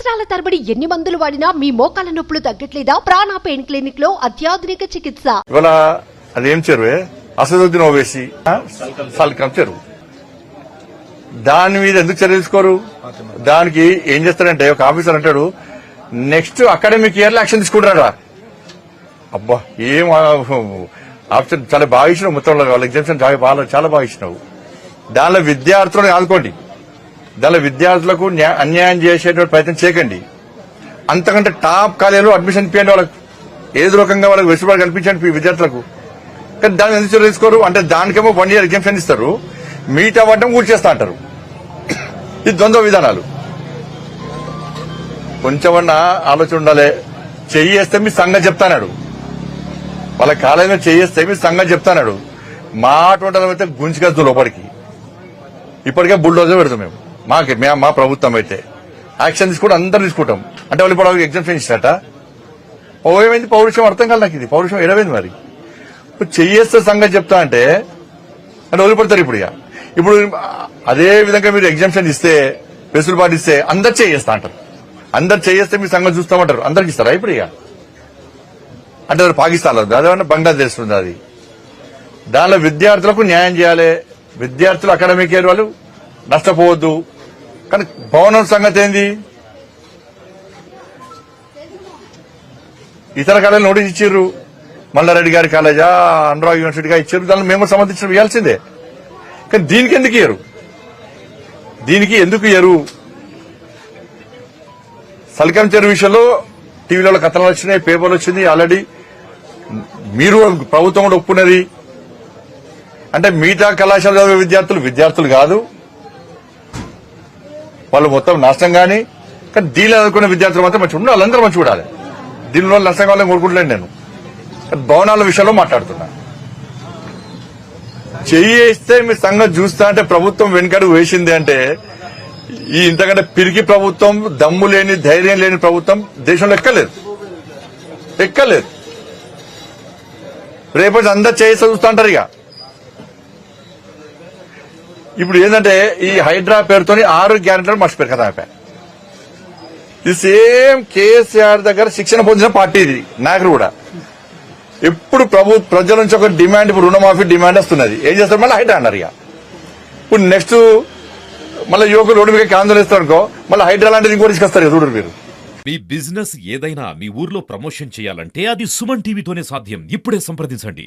సంవత్సరాల తరబడి ఎన్ని మందులు వాడినా మీ మోకాల నొప్పులు తగ్గట్లేదా? ప్రాణ పెయిన్ క్లినిక్ లో అత్యాధునిక చికిత్స. ఇవాళ అదేం చెరువే అసదుద్దీన్ ఓవైసీ సల్కం చెరువు. దాని మీద ఎందుకు చర్య తీసుకోరు? దానికి ఏం చేస్తారంటే ఒక ఆఫీసర్ అంటాడు నెక్స్ట్ అకాడమిక్ ఇయర్ లో యాక్షన్ తీసుకుంటారా. అబ్బా ఏం ఆప్షన్ చాలా బాగా ఇచ్చినావు. మొత్తం వాళ్ళ ఎగ్జామ్షన్ చాలా బాగా ఇచ్చినావు. దానిలో విద్యార్థులను ఆదుకోండి. దానిలో విద్యార్థులకు అన్యాయం చేసేటువంటి ప్రయత్నం చేయకండి. అంతకంటే టాప్ కాలేజీలో అడ్మిషన్ ఇప్పించండి. వాళ్ళకు ఏదో రకంగా వాళ్ళకి వెసులుబాటు కల్పించండి విద్యార్థులకు. కానీ దాన్ని ఎందుకు చర్య తీసుకోరు? అంటే దానికేమో 1 year ఎగ్జామ్షన్ ఇస్తారు, మిగతా పడ్డం కూర్చేస్తా అంటారు. ఇది ద్వంద్వ విధానాలు. కొంచెమన్నా ఆలోచన ఉండాలి. చెయ్యేస్తే మీ సంగతి చెప్తానాడు. వాళ్ళ కాలేజీలో చెయ్యేస్తే మీ సంగతి చెప్తానాడు. మా అటువంటి అయితే గుంజుకొద్దు లోపలికి. ఇప్పటికే బుల్డోజర్ పెడతాం మేము. మా ప్రభుత్వం అయితే యాక్షన్ తీసుకుంటే అందరూ తీసుకుంటాం. అంటే వాళ్ళు ఇప్పుడు ఎగ్జామ్షన్ ఇస్తారట. ఏమైంది పౌరుషం? అర్థం కాదు నాకు. ఇది పౌరుషం ఎడమైంది. మరి ఇప్పుడు చెయ్యేస్తే సంగతి చెప్తా అంటే వదిలిపడతారు. ఇప్పుడు అదే విధంగా మీరు ఎగ్జామ్షన్ ఇస్తే వెసులుబాటు ఇస్తే అందరు చేయేస్తా అంటారు. అందరు చేయేస్తే మీ సంగతి చూస్తామంటారు. అందరికి ఇస్తారా ఇప్పుడు? అంటే పాకిస్తాన్ అదేమన్నా బంగ్లాదేశ్ ఉంది. అది దానిలో విద్యార్థులకు న్యాయం చేయాలి. విద్యార్థులు అకాడమిక్ ఇయర్ వాళ్ళు నష్టపోవద్దు. కానీ భవనం సంగతి ఏంది? ఇతర కాలేజీలు నోటీస్ ఇచ్చిర్రు. మల్లారెడ్డి గారి కాలేజా అనురాగ్ యూనివర్సిటీగా ఇచ్చారు. దానిలో మేము సంబంధించిన ఇవ్వాల్సిందే. కానీ దీనికి ఎందుకు ఇయ్యరు? సల్కం చెరువు విషయంలో టీవీలలో కథనాలు వచ్చినాయి, పేపర్లు వచ్చింది. ఆల్రెడీ మీరు ప్రభుత్వం కూడా ఒప్పుకున్నది. అంటే మిగతా కళాశాల చదివే విద్యార్థులు కాదు, వాళ్ళు మొత్తం నష్టం. కానీ దీనిలో చదువుకునే విద్యార్థులు మాత్రం మంచిగా ఉండాలి. వాళ్ళందరూ మంచిగా ఉండాలి. దీనిలో నష్టం కావాలని కోరుకుంటలేను నేను. భవనాల విషయంలో మాట్లాడుతున్నా. చెయ్యేస్తే మీ సంగతి చూస్తా అంటే ప్రభుత్వం వెనుకడుగు వేసింది అంటే ఈ ఇంతకంటే పిరికి ప్రభుత్వం, దమ్ము లేని ధైర్యం లేని ప్రభుత్వం దేశంలో ఎక్కలేదు. రేపటి అందరు చేసి చూస్తా అంటారు. ఇప్పుడు ఏంటంటే ఈ హైడ్రా పేరుతో 6 గ్యారెంటీలు మర్చిపోయారు కదా. ఇది సేమ్ కేసీఆర్ దగ్గర శిక్షణ పొందిన పార్టీ ఇది. నాయకులు కూడా ఎప్పుడు ప్రజల నుంచి ఒక డిమాండ్, ఇప్పుడు రుణమాఫీ డిమాండ్ వస్తున్నది. ఏం చేస్తారు? మళ్ళీ హైడ్రా అన్నారు. ఇప్పుడు నెక్స్ట్ మళ్ళీ యువకులు రోడ్డు మీకు ఆందోళన ఇస్తారు అనుకో, మళ్ళీ హైడ్రా లాంటిది ఇంకో తీసుకొస్తారు. చూడరు మీరు. మీ బిజినెస్ ఏదైనా మీ ఊర్లో ప్రమోషన్ చేయాలంటే అది సుమన్ టీవీతోనే సాధ్యం. ఇప్పుడే సంప్రదించండి.